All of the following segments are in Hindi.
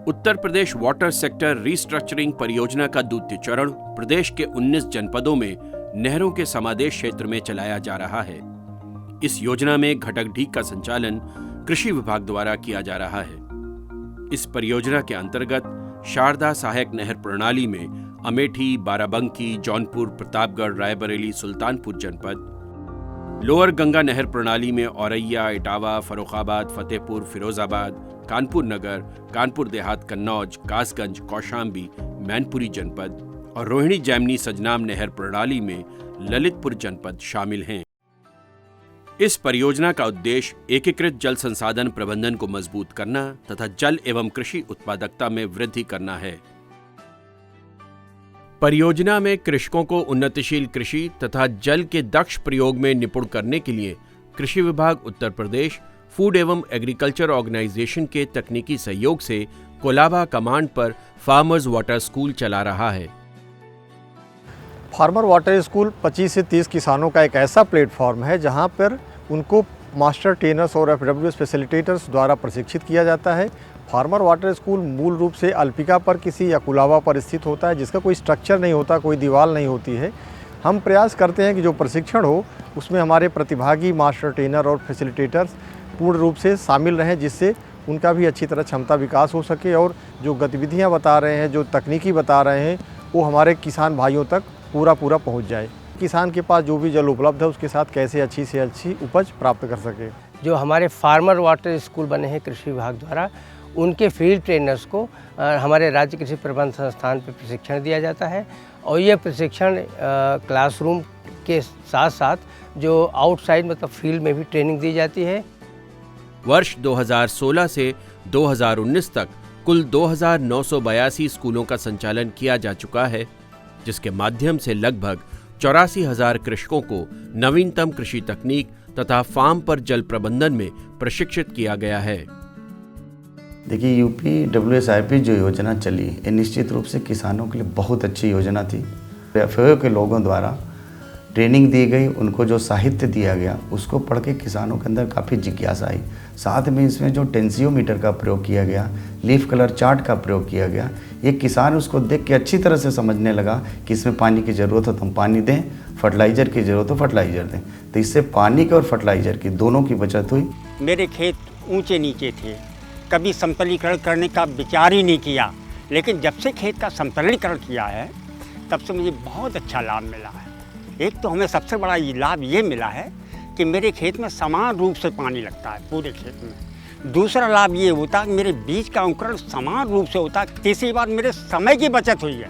Uttar Pradesh water sector restructuring परियोजना का द्वितीय चरण प्रदेश के 19 जनपदों में नहरों के समादेश क्षेत्र में चलाया जा रहा है। इस योजना में घटक ढीक का संचालन कृषि विभाग द्वारा किया जा रहा है। इस परियोजना के अंतर्गत शारदा सहायक नहर प्रणाली में अमेठी, बाराबंकी, जौनपुर, प्रतापगढ़, रायबरेली, सुल्तानपुर जनपद, लोअर गंगा नहर प्रणाली में औरैया, इटावा, फर्रुखाबाद, फतेहपुर, फिरोजाबाद, कानपुर नगर, कानपुर देहात, कन्नौज, कासगंज, कौशाम्बी, मैनपुरी जनपद और रोहिणी जैमनी सजनाम नहर प्रणाली में ललितपुर जनपद शामिल हैं। इस परियोजना का उद्देश्य एकीकृत जल संसाधन प्रबंधन को मजबूत करना तथा जल एवं कृषि उत्पादकता में वृद्धि करना है। परियोजना में कृषकों को उन्नतिशील कृषि तथा जल के दक्ष प्रयोग में निपुण करने के लिए कृषि विभाग उत्तर प्रदेश फूड एवं एग्रीकल्चर ऑर्गेनाइजेशन के तकनीकी सहयोग से कोलाबा कमांड पर फार्मर्स वाटर स्कूल चला रहा है। फार्मर वाटर स्कूल 25 से 30 किसानों का एक ऐसा प्लेटफॉर्म है जहां पर उनको मास्टर ट्रेनर्स और एफडब्ल्यूएस फैसिलिटेटर्स द्वारा प्रशिक्षित किया जाता है। फार्मर वाटर स्कूल मूल रूप से अल्पिका पर किसी या कुलाबा पर स्थित होता है, जिसका कोई स्ट्रक्चर नहीं होता, कोई दीवार नहीं होती है। हम प्रयास करते हैं कि जो प्रशिक्षण हो उसमें हमारे प्रतिभागी मास्टर ट्रेनर और फैसिलिटेटर्स पूर्ण रूप से शामिल रहें, जिससे उनका भी अच्छी तरह क्षमता विकास हो सके और जो गतिविधियां बता रहे हैं, जो तकनीकी बता रहे हैं, वो हमारे किसान भाइयों तक पूरा पहुंच जाए। किसान के पास जो भी जल उपलब्ध है उसके साथ कैसे अच्छी से अच्छी उपज प्राप्त कर सके। जो हमारे फार्मर वाटर स्कूल बने हैं कृषि विभाग द्वारा, उनके फील्ड ट्रेनर्स को हमारे राज्य कृषि प्रबंध संस्थान पर प्रशिक्षण दिया जाता है और ये प्रशिक्षण क्लासरूम के साथ साथ जो आउटसाइड मतलब फील्ड में भी ट्रेनिंग दी जाती है। वर्ष 2016 से 2019 तक कुल 2982 स्कूलों का संचालन किया जा चुका है, जिसके माध्यम से लगभग 84,000 कृषकों को नवीनतम कृषि तकनीक तथा फार्म पर जल प्रबंधन में प्रशिक्षित किया गया है। देखिए, यूपी WSIP जो योजना चली, ये निश्चित रूप से किसानों के लिए बहुत अच्छी योजना थी। FAO के लोगों द्वारा ट्रेनिंग दी गई, उनको जो साहित्य दिया गया उसको पढ़ के किसानों के अंदर काफ़ी जिज्ञासा आई। साथ में इसमें जो टेंसियोमीटर का प्रयोग किया गया, लीफ कलर चार्ट का प्रयोग किया गया, ये किसान उसको देख के अच्छी तरह से समझने लगा कि इसमें पानी की ज़रूरत हो तो हम पानी दें, फर्टिलाइज़र की ज़रूरत हो फर्टिलाइज़र दें। तो इससे पानी के और फर्टिलाइज़र की दोनों की बचत हुई। मेरे खेत ऊँचे नीचे थे, कभी समतलीकरण करने का विचार ही नहीं किया, लेकिन जब से खेत का समतलीकरण किया है तब से मुझे बहुत अच्छा लाभ मिला है। एक तो हमें सबसे बड़ा लाभ ये मिला है कि मेरे खेत में समान रूप से पानी लगता है पूरे खेत में। दूसरा लाभ ये होता है कि मेरे बीज का अंकुरण समान रूप से होता है। तीसरी बात, मेरे समय की बचत हुई है।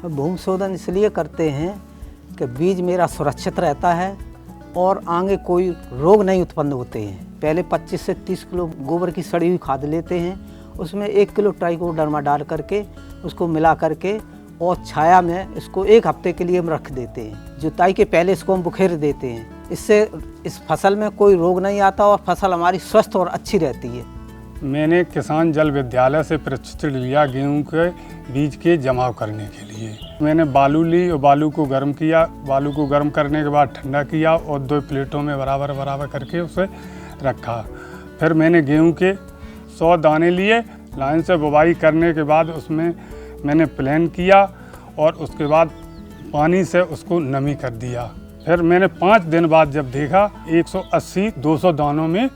भूमि शोधन इसलिए करते हैं कि बीज मेरा सुरक्षित रहता है और आगे कोई रोग नहीं उत्पन्न होते हैं। पहले 25 से 30 किलो गोबर की सड़ी हुई खाद लेते हैं, उसमें 1 किलो ट्राइकोडर्मा डाल करके उसको मिला करके और छाया में इसको 1 हफ्ते के लिए हम रख देते हैं। जुताई के पहले इसको हम बुखेर देते हैं। इससे इस फसल में कोई रोग नहीं आता और फसल हमारी स्वस्थ और अच्छी रहती है। मैंने किसान जल विद्यालय से प्रशिक्षण लिया गेहूं के बीज के जमाव करने के लिए। मैंने बालू ली और बालू को गर्म किया। बालू को गर्म करने के बाद ठंडा किया और 2 प्लेटों में बराबर करके उसे रखा। फिर मैंने गेहूं के 100 दाने लिए। लाइन से बुवाई करने के बाद उसमें मैंने प्लान किया और उसके बाद पानी से उसको नमी कर दिया। फिर मैंने 5 दिन बाद जब देखा 180-200 दानों में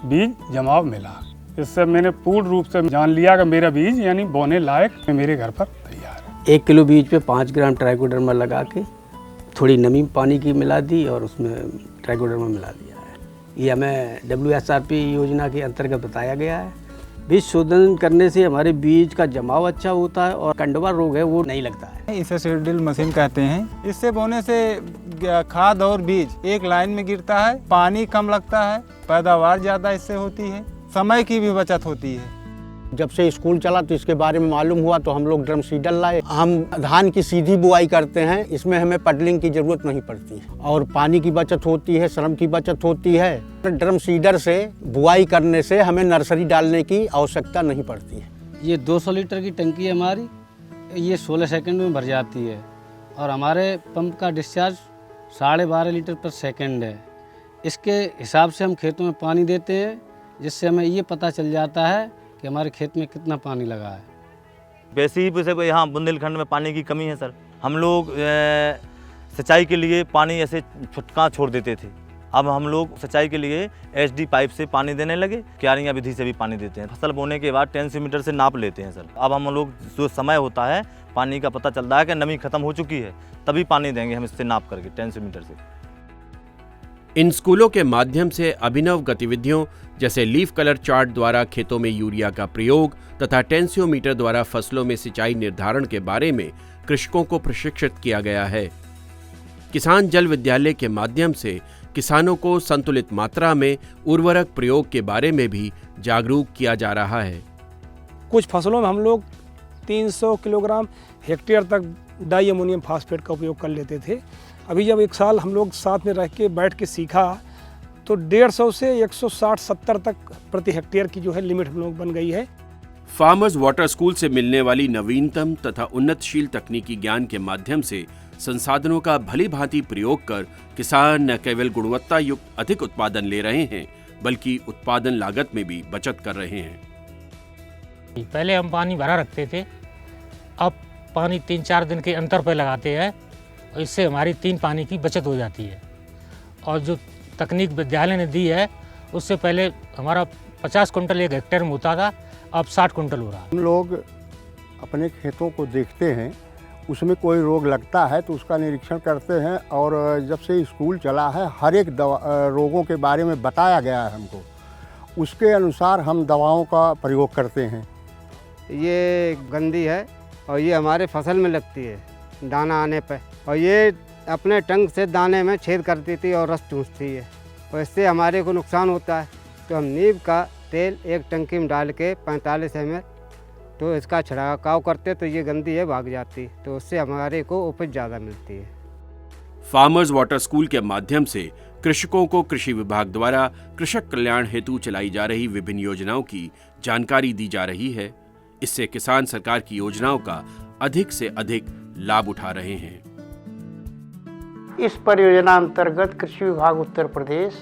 बीज जमाव मिला। इससे मैंने पूर्ण रूप से जान लिया कि मेरा बीज यानी बोने लायक मेरे घर पर तैयार है। 1 किलो बीज पे 5 ग्राम ट्राइकोडर्मा लगा के थोड़ी नमी पानी की मिला दी और उसमें ट्राइकोडर्मा मिला दिया है। ये हमें WSRP योजना के अंतर्गत बताया गया है। बीज शोधन करने से हमारे बीज का जमाव अच्छा होता है और कंडवा रोग है वो नहीं लगता है। इसे सीड ड्रिल मशीन कहते हैं। इससे बोने से खाद और बीज एक लाइन में गिरता है, पानी कम लगता है, पैदावार ज़्यादा इससे होती है, समय की भी बचत होती है। जब से स्कूल चला तो इसके बारे में मालूम हुआ तो हम लोग ड्रम सीडर लाए। हम धान की सीधी बुआई करते हैं, इसमें हमें पडलिंग की जरूरत नहीं पड़ती और पानी की बचत होती है, श्रम की बचत होती है। ड्रम सीडर से बुआई करने से हमें नर्सरी डालने की आवश्यकता नहीं पड़ती है। ये 200 लीटर की टंकी है हमारी, ये 16 सेकंड में भर जाती है और हमारे पंप का डिस्चार्ज 12.5 लीटर पर सेकंड है। इसके हिसाब से हम खेतों में पानी देते हैं, जिससे हमें ये पता चल जाता है कि हमारे खेत में कितना पानी लगा है। वैसे ही वैसे यहाँ बुंदेलखंड में पानी की कमी है सर। हम लोग सिंचाई के लिए पानी ऐसे छुटका छोड़ देते थे, अब हम लोग सिंचाई के लिए एचडी पाइप से पानी देने लगे, क्यारियाँ विधि से भी पानी देते हैं। फसल बोने के बाद टेंसीमीटर से नाप लेते हैं सर। अब हम लोग जो समय होता है पानी का पता चलता है कि नमी खत्म हो चुकी है, तभी पानी देंगे हम इससे नाप करके टेंसीमीटर से। इन स्कूलों के माध्यम से अभिनव गतिविधियों जैसे लीफ कलर चार्ट द्वारा खेतों में यूरिया का प्रयोग तथा टेंसियोमीटर द्वारा फसलों में सिंचाई निर्धारण के बारे में कृषकों को प्रशिक्षित किया गया है। किसान जल विद्यालय के माध्यम से किसानों को संतुलित मात्रा में उर्वरक प्रयोग के बारे में भी जागरूक किया जा रहा है। कुछ फसलों में हम लोग 300 किलोग्राम हेक्टेयर तक डाई अमोनियम फास्फेट का उपयोग कर लेते थे। अभी जब एक साल हम लोग साथ में रह के बैठ के सीखा तो 150 से 160-70 तक प्रति हेक्टेयर की जो है लिमिट हम लोग बन गई है। फार्मर्स वाटर स्कूल से मिलने वाली नवीनतम तथा उन्नतशील तकनीकी ज्ञान के माध्यम से संसाधनों का भली भांति प्रयोग कर किसान न केवल गुणवत्ता युक्त अधिक उत्पादन ले रहे हैं बल्कि उत्पादन लागत में भी बचत कर रहे हैं। पहले हम पानी भरा रखते थे, अब पानी 3-4 दिन के अंतर पर लगाते हैं और इससे हमारी 3 पानी की बचत हो जाती है। और जो तकनीक विद्यालय ने दी है उससे पहले हमारा 50 कुंटल एक हेक्टेयर में होता था, अब 60 कुंटल हो रहा है। हम लोग अपने खेतों को देखते हैं, उसमें कोई रोग लगता है तो उसका निरीक्षण करते हैं और जब से स्कूल चला है हर एक रोगों के बारे में बताया गया है हमको, उसके अनुसार हम दवाओं का प्रयोग करते हैं। ये गंदी है और ये हमारे फसल में लगती है दाना आने पर, और ये अपने टंग से दाने में छेद करती थी और रस चूसती है और इससे हमारे को नुकसान होता है। तो हम नीम का तेल एक टंकी में डाल के 45 ml तो इसका छिड़काव करते तो ये गंदी है भाग जाती, तो उससे हमारे को उपज ज़्यादा मिलती है। फार्मर्स वाटर स्कूल के माध्यम से कृषकों को कृषि विभाग द्वारा कृषक कल्याण हेतु चलाई जा रही विभिन्न योजनाओं की जानकारी दी जा रही है। इससे किसान सरकार की योजनाओं का अधिक से अधिक लाभ उठा रहे हैं। इस परियोजना अंतर्गत कृषि विभाग उत्तर प्रदेश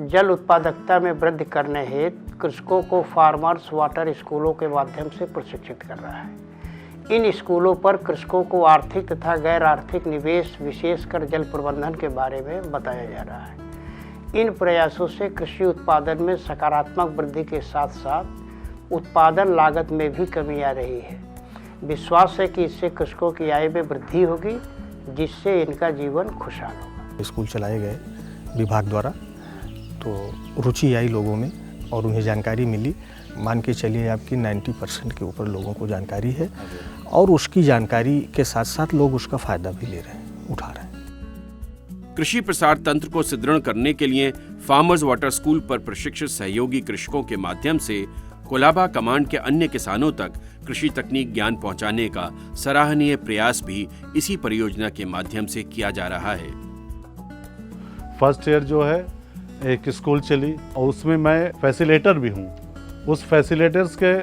जल उत्पादकता में वृद्धि करने हेतु कृषकों को फार्मर्स वाटर स्कूलों के माध्यम से प्रशिक्षित कर रहा है। इन स्कूलों पर कृषकों को आर्थिक तथा गैर आर्थिक निवेश विशेषकर जल प्रबंधन के बारे में बताया जा रहा है। इन प्रयासों से कृषि उत्पादन में सकारात्मक वृद्धि के साथ साथ उत्पादन लागत में भी कमी आ रही है। विश्वास है कि इससे कृषकों की आय में वृद्धि होगी, जिससे इनका जीवन खुशहाल होगा। स्कूल चलाए गए विभाग द्वारा तो रुचि आई लोगों में और उन्हें जानकारी मिली। मान के चलिए आपकी 90% के ऊपर लोगों को जानकारी है और उसकी जानकारी के साथ साथ लोग उसका फ़ायदा भी ले रहे हैं, उठा रहे हैं। कृषि प्रसार तंत्र को सुदृढ़ करने के लिए फार्मर्स वाटर स्कूल पर प्रशिक्षित सहयोगी कृषकों के माध्यम से कोलाबा कमांड के अन्य किसानों तक कृषि तकनीक ज्ञान पहुंचाने का सराहनीय प्रयास भी इसी परियोजना के माध्यम से किया जा रहा है। फर्स्ट ईयर जो है एक स्कूल चली और उसमें मैं फैसिलिटेटर भी हूँ। उस फैसिलिटेटर्स के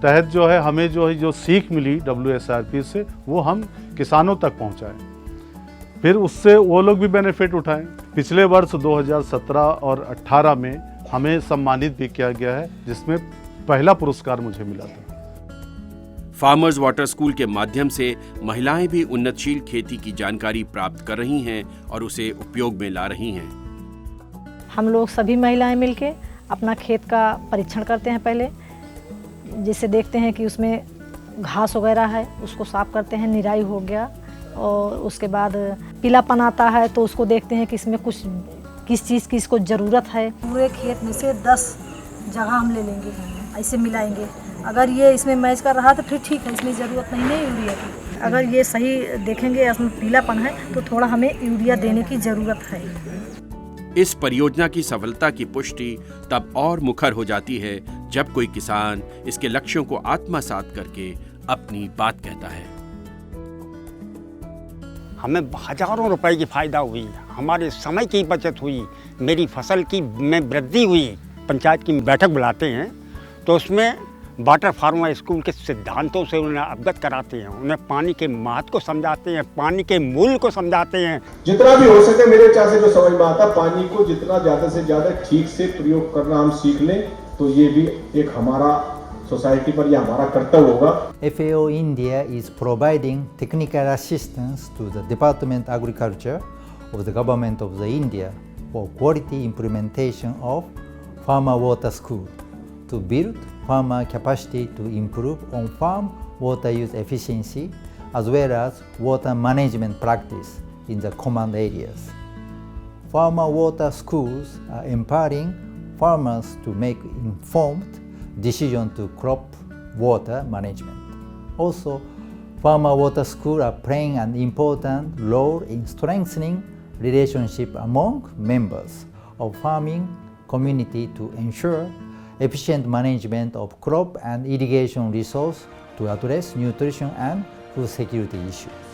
तहत जो है हमें जो सीख मिली WSRP से वो हम किसानों तक पहुँचाएं, फिर उससे वो लोग भी बेनिफिट उठाएं। पिछले वर्ष 2017 और 18 में हमें सम्मानित भी किया गया है, जिसमें पहला पुरस्कार मुझे मिला था। फार्मर्स वाटर स्कूल के माध्यम से महिलाएं भी उन्नतशील खेती की जानकारी प्राप्त कर रही हैं और उसे उपयोग में ला रही हैं। हम लोग सभी महिलाएं मिलके अपना खेत का परीक्षण करते हैं। पहले जिससे देखते हैं कि उसमें घास वगैरह है, उसको साफ करते हैं, निराई हो गया, और उसके बाद पीलापन आता है तो उसको देखते हैं कि इसमें किस चीज़ की इसको ज़रूरत है। पूरे खेत में से 10 जगह हम ले लेंगे, ऐसे मिलाएंगे। अगर ये इसमें मैच कर रहा तो फिर ठीक है, इसमें ज़रूरत नहीं है यूरिया की। अगर ये सही देखेंगे इसमें पीलापन है तो थोड़ा हमें यूरिया देने की ज़रूरत है। इस परियोजना की सफलता की पुष्टि तब और मुखर हो जाती है जब कोई किसान इसके लक्ष्यों को आत्मसात करके अपनी बात कहता है। हमें हजारों रुपए की फ़ायदा हुई, हमारे समय की बचत हुई, मेरी फसल की में वृद्धि हुई। पंचायत की बैठक बुलाते हैं तो उसमें वाटर फार्मर स्कूल के सिद्धांतों से उन्हें अवगत कराते हैं, उन्हें पानी के महत्व को समझाते हैं, पानी के मूल्य को समझाते हैं। जितना भी हो सके मेरे चाह से जो समझ में आता, पानी को जितना ज़्यादा से ज़्यादा ठीक से प्रयोग करना हम सीख लें तो ये भी एक हमारा सोसाइटी पर यह हमारा कर्तव्य होगा। FAO India is providing technical assistance to the Department of Agriculture of the Government of the India for quality implementation of Farmer Water School to build farmer capacity to improve on-farm water use efficiency as well as water management practice in the command areas. Farmer water schools are empowering farmers to make informed decisions to crop water management. Also, farmer water schools are playing an important role in strengthening relationship among members of farming community to ensure efficient management of crop and irrigation resource to address nutrition and food security issues.